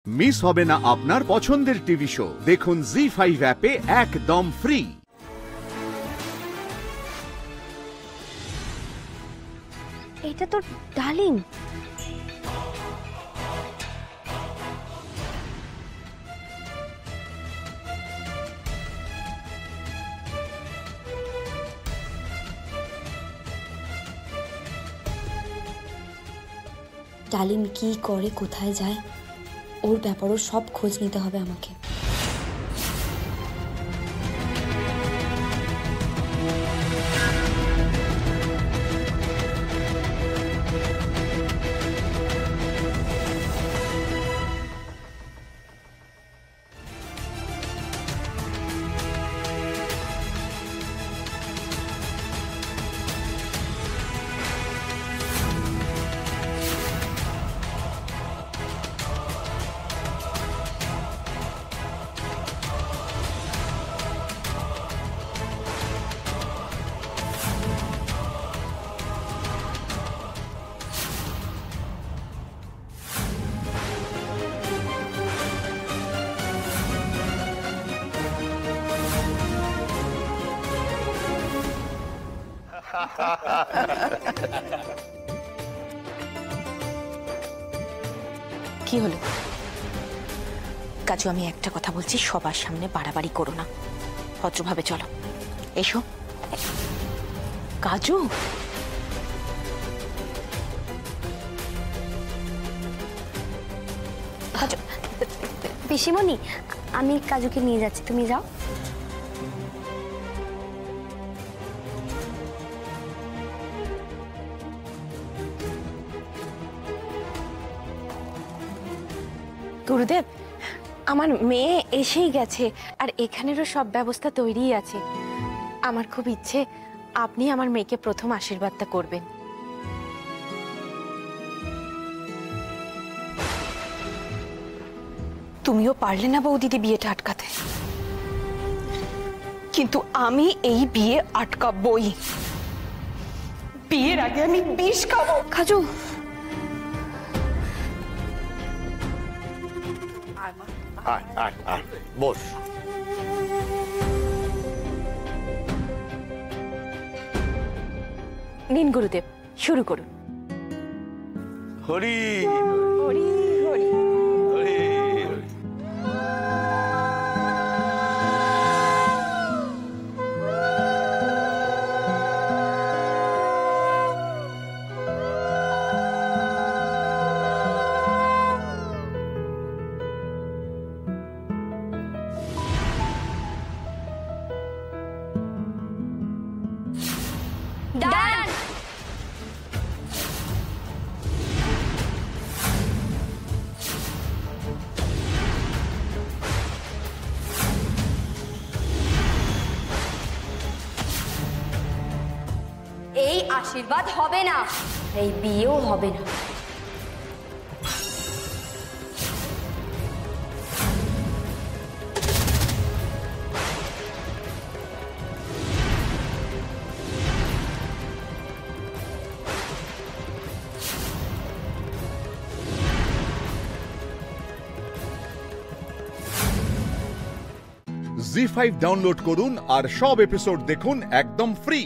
Miss হবে না আপনার পছন্দের টিভি শো। দেখুন জি5 অ্যাপে একদম ফ্রি। এটা তো ডালিম। ডালিম কি করে, কোথায় যায়, ওর ব্যাপারও সব খোঁজ নিতে হবে আমাকে। কি হলো কাজু? আমি একটা কথা বলছি, সবার সামনে বাড়াবাড়ি করো না, ভদ্রভাবে চলো। এসো কাজু। পিসিমণি, আমি কাজুকে নিয়ে যাচ্ছি, তুমি যাও। গুরুদেব, আমার মেয়ে এসেই গেছে, আর এখানেরও সব ব্যবস্থা তৈরি আছে। আমার খুব ইচ্ছে আপনি আমার মেয়েকে প্রথম আশীর্বাদটা করবেন। তুমিও পারলে না বৌদিদি বিয়েটা আটকাতে, কিন্তু আমি এই বিয়ে আটকাবই। বিয়ের আগে আমি বিষ খাবো। কাজু, বস। নিন গুরুদেব, শুরু করুন। হরি হরি হরি। হরি। এই আশীর্বাদ হবে না, এই বিয়েও হবে না। জি5 ডাউনলোড করুন আর সব এপিসোড দেখুন একদম ফ্রি।